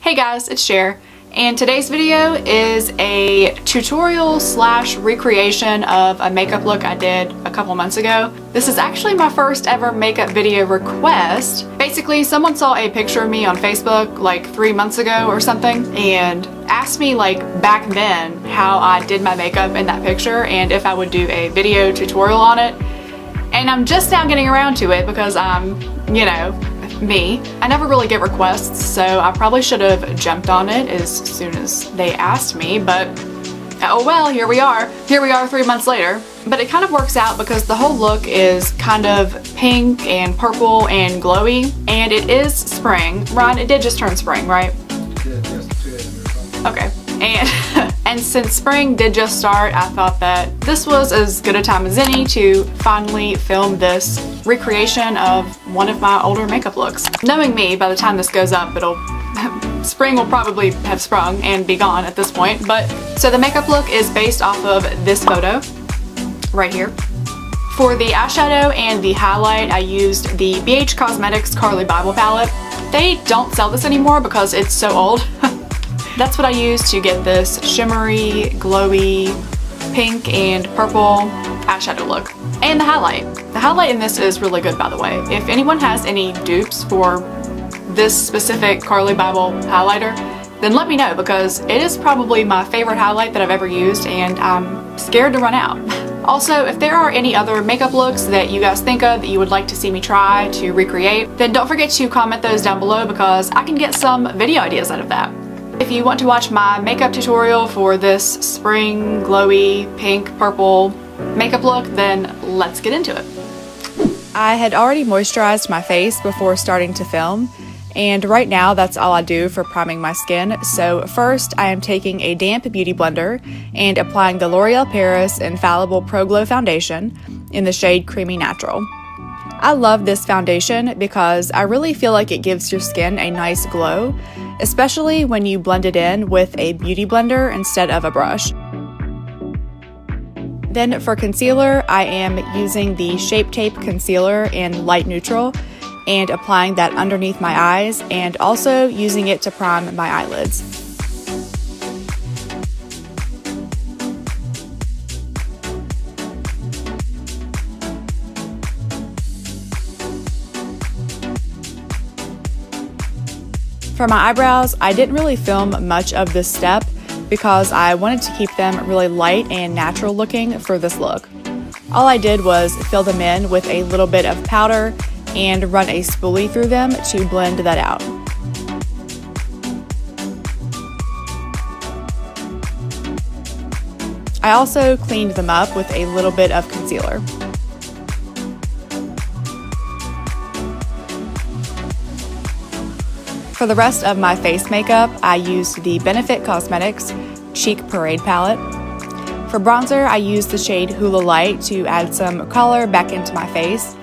Hey guys, it's Cher, and today's video is a tutorial slash recreation of a makeup look I did a couple months ago. This is actually my first ever makeup video request. Basically, someone saw a picture of me on Facebook like 3 months ago or something and asked me like back then how I did my makeup in that picture and if I would do a video tutorial on it. And I'm just now getting around to it because I'm, you know, me. I never really get requests, so I probably should have jumped on it as soon as they asked me, but oh well, here we are. Here we are 3 months later. But it kind of works out because the whole look is kind of pink and purple and glowy, and it is spring. Ron, it did just turn spring, right? Yeah, just 2 days ago. Okay. And since spring did just start, I thought that this was as good a time as any to finally film this recreation of one of my older makeup looks. Knowing me, by the time this goes up, spring will probably have sprung and be gone at this point. But so the makeup look is based off of this photo right here. For the eyeshadow and the highlight, I used the BH Cosmetics Carly Bible palette. They don't sell this anymore because it's so old. That's what I used to get this shimmery, glowy, pink and purple eyeshadow look. And the highlight. The highlight in this is really good, by the way. If anyone has any dupes for this specific Carly Bible highlighter, then let me know because it is probably my favorite highlight that I've ever used and I'm scared to run out. Also, if there are any other makeup looks that you guys think of that you would like to see me try to recreate, then don't forget to comment those down below because I can get some video ideas out of that. If you want to watch my makeup tutorial for this spring, glowy, pink, purple makeup look, then let's get into it. I had already moisturized my face before starting to film, and right now that's all I do for priming my skin. So first I am taking a damp beauty blender and applying the L'Oreal Paris Infallible Pro Glow Foundation in the shade Creamy Natural. I love this foundation because I really feel like it gives your skin a nice glow, especially when you blend it in with a beauty blender instead of a brush. Then for concealer, I am using the Shape Tape Concealer in light neutral and applying that underneath my eyes and also using it to prime my eyelids. For my eyebrows, I didn't really film much of this step because I wanted to keep them really light and natural looking for this look. All I did was fill them in with a little bit of powder and run a spoolie through them to blend that out. I also cleaned them up with a little bit of concealer. For the rest of my face makeup, I used the Benefit Cosmetics Cheek Parade palette. For bronzer, I used the shade Hula Light to add some color back into my face.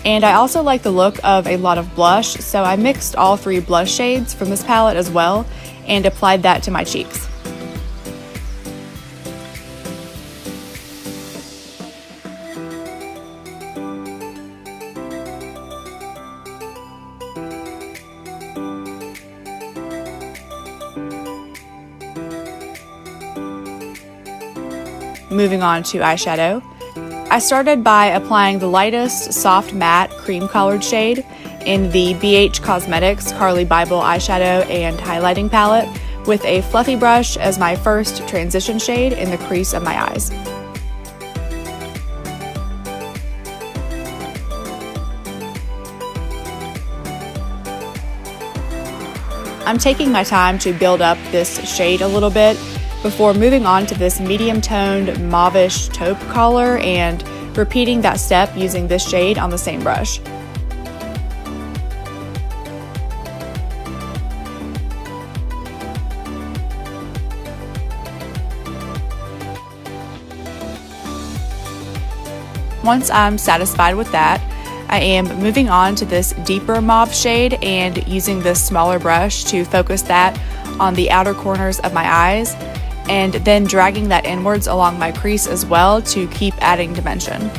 And I also like the look of a lot of blush, so I mixed all 3 blush shades from this palette as well and applied that to my cheeks. Moving on to eyeshadow. I started by applying the lightest soft matte cream colored shade in the BH Cosmetics Carly Bible eyeshadow and highlighting palette with a fluffy brush as my first transition shade in the crease of my eyes. I'm taking my time to build up this shade a little bit before moving on to this medium-toned mauvish taupe color and repeating that step using this shade on the same brush. Once I'm satisfied with that, I am moving on to this deeper mauve shade and using this smaller brush to focus that on the outer corners of my eyes, and then dragging that inwards along my crease as well to keep adding dimension.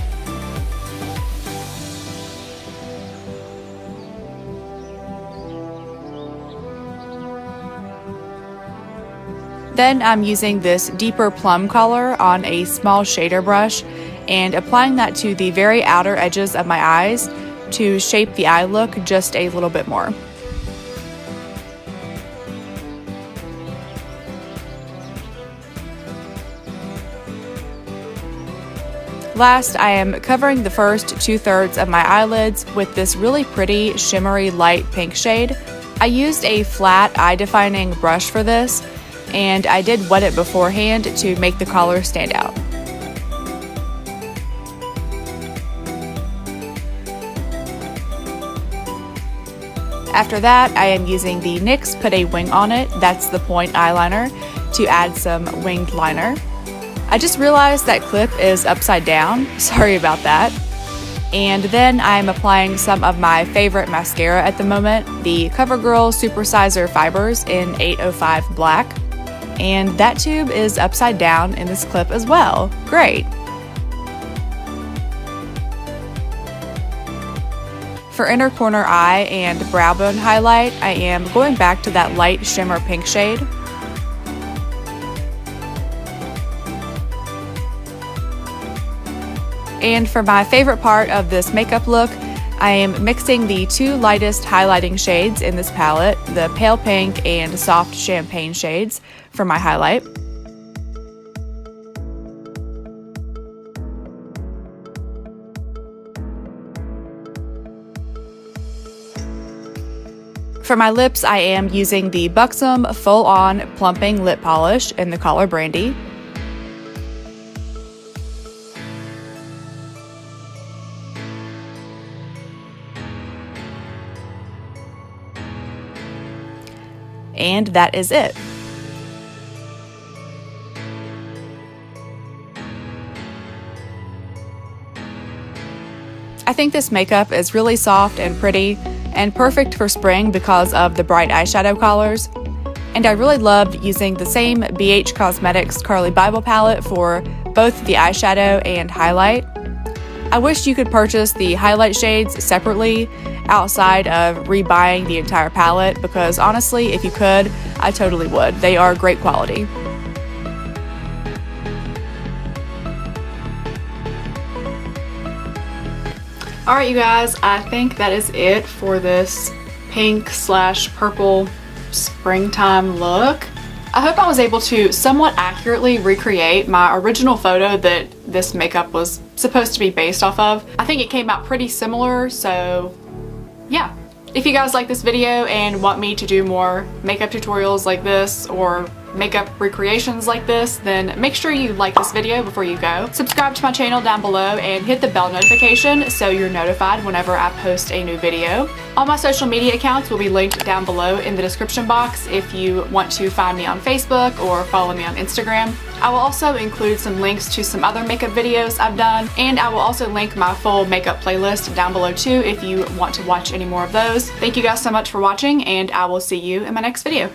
Then I'm using this deeper plum color on a small shader brush and applying that to the very outer edges of my eyes to shape the eye look just a little bit more. Last, I am covering the first 2/3 of my eyelids with this really pretty shimmery light pink shade. I used a flat eye defining brush for this, and I did wet it beforehand to make the color stand out. After that, I am using the NYX Put a Wing on It, that's the point eyeliner, to add some winged liner. I just realized that clip is upside down, sorry about that. And then I'm applying some of my favorite mascara at the moment, the CoverGirl Supersizer Fibers in 805 Black. And that tube is upside down in this clip as well. Great! For inner corner eye and brow bone highlight, I am going back to that light shimmer pink shade. And for my favorite part of this makeup look, I am mixing the two lightest highlighting shades in this palette, the pale pink and soft champagne shades, for my highlight. For my lips, I am using the Buxom Full On Plumping Lip Polish in the color Brandy. And that is it. I think this makeup is really soft and pretty and perfect for spring because of the bright eyeshadow colors. And I really loved using the same BH Cosmetics Carly Bible palette for both the eyeshadow and highlight. I wish you could purchase the highlight shades separately outside of rebuying the entire palette, because honestly, if you could, I totally would. They are great quality. Alright you guys, I think that is it for this pink / purple springtime look. I hope I was able to somewhat accurately recreate my original photo that this makeup was supposed to be based off of. I think it came out pretty similar, so yeah. If you guys like this video and want me to do more makeup tutorials like this or makeup recreations like this, then make sure you like this video before you go. Subscribe to my channel down below and hit the bell notification so you're notified whenever I post a new video. All my social media accounts will be linked down below in the description box if you want to find me on Facebook or follow me on Instagram. I will also include some links to some other makeup videos I've done, and I will also link my full makeup playlist down below too if you want to watch any more of those. Thank you guys so much for watching, and I will see you in my next video.